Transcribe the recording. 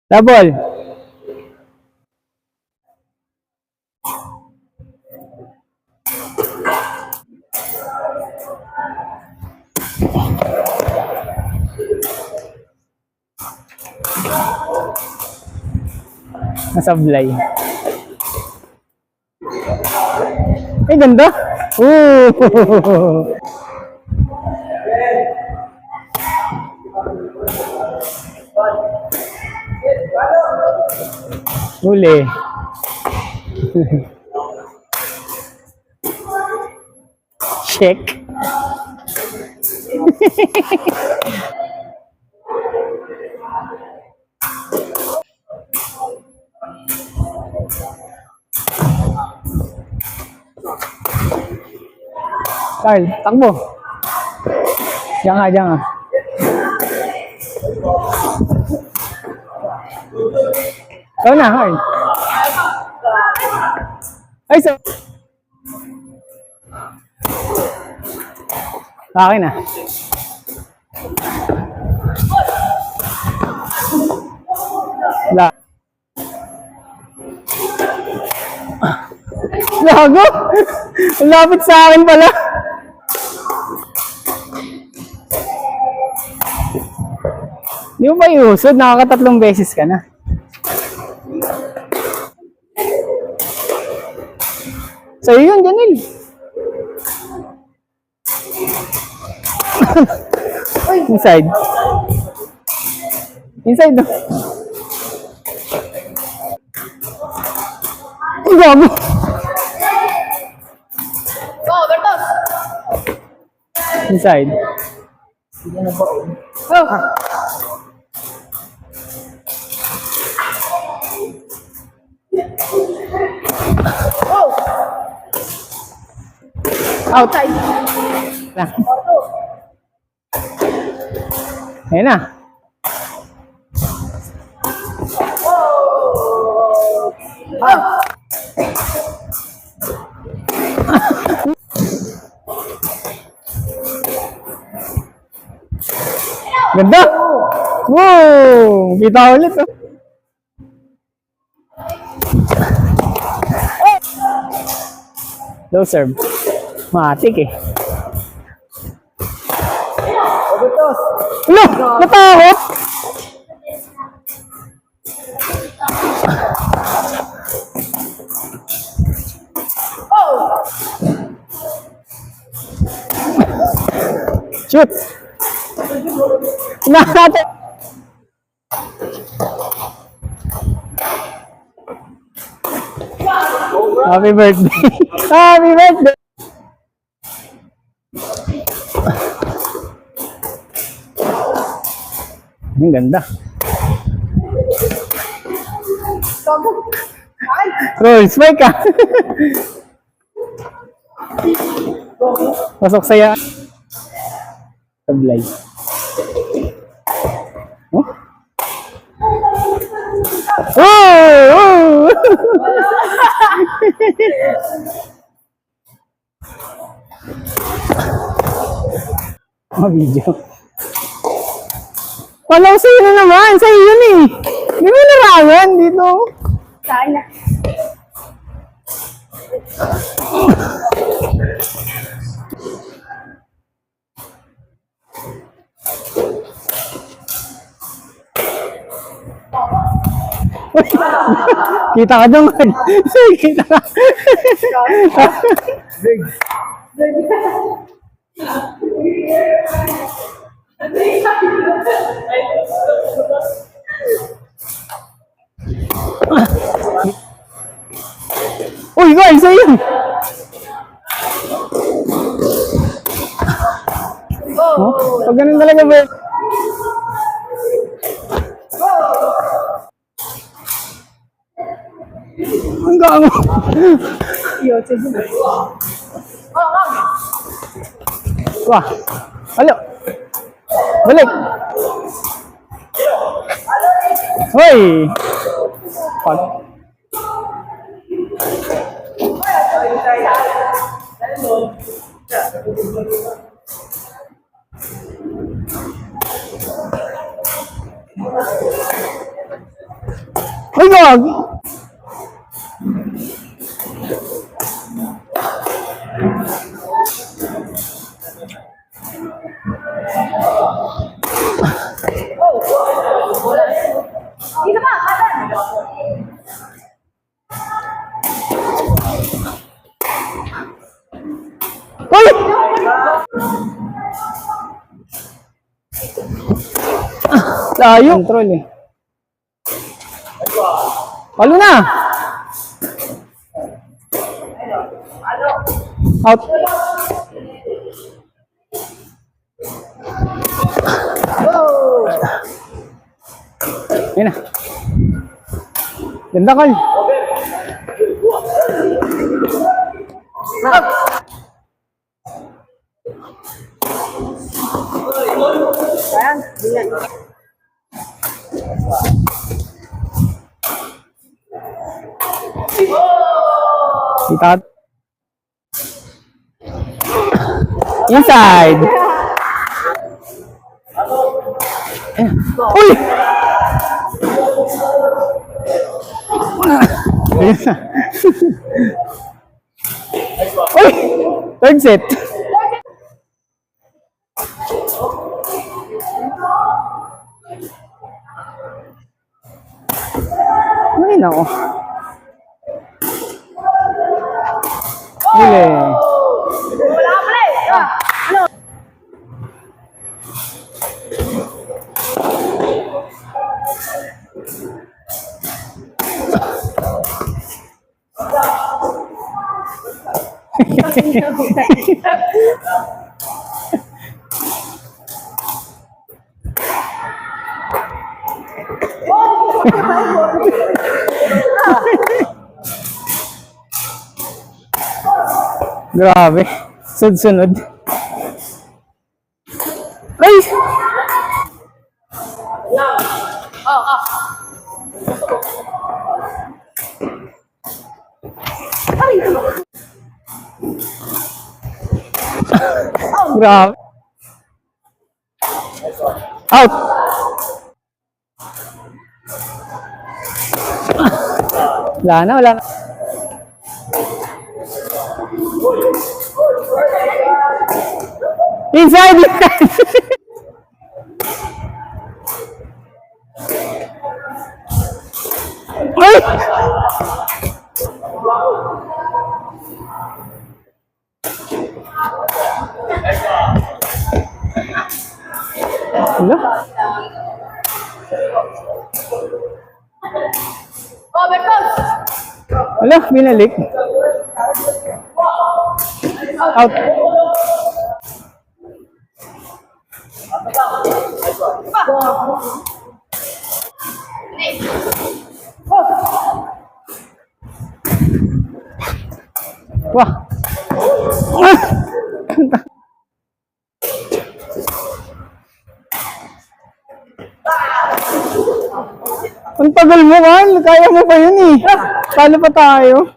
Double. Nasablay. Ay, ganda. Ooh. Huli. Check. Carl, takbo. Diyan nga, diyan nga. Ikaw na, Carl. Ay, so. Akin na. La. Lago. Lapit sa akin pala. Di mo ba iusod? Nakakatatlong beses ka na. Sa'yo yun, Janil. Inside. Inside, no? Ay, gago. Oh, Bertos! Inside. Oh! Oh! Outside. Na. Ayan na. Ah! Ganda. Wow! Kita ulit. Oh. Low serve. Matik eh. Bertos! Ano? Natakot? Oh! Shoot! Nakakata! Happy birthday! Happy birthday! Ang ganda. Gago! Ay! Roll, spike ka! Pasok saya. Sablay. Oh? Oh! Oh, video. Wala ko sa'yo na naman. Sa'yo yun eh. Di mo narangan dito. Saan na? Kita ka dong. Kita ka. Uy, guys, ayun. Oh, pag ganun talaga ba? Ang gago. Wah. Halo. Balik. Hoy. Pag. Uy, gag! Dito pa, kanan. Uy! Layo. Control eh. Palo na! Out. Ayun na. Ganda, Carl. Ayan, ganyan. Kita. Inside. Ayan. Uy! Ayun na. Uy! Third set. Ay, nako. Huli. Wala ka pala eh. Ano? Grabe. Sunod-sunod. Ay! Grabe. Out! Wala na, wala na. Inside! Ay! Wala. Overtoss. Wala, binalik. Out. Wah. Ang tagal mo, man. Kaya mo pa yun eh. Paano pa tayo?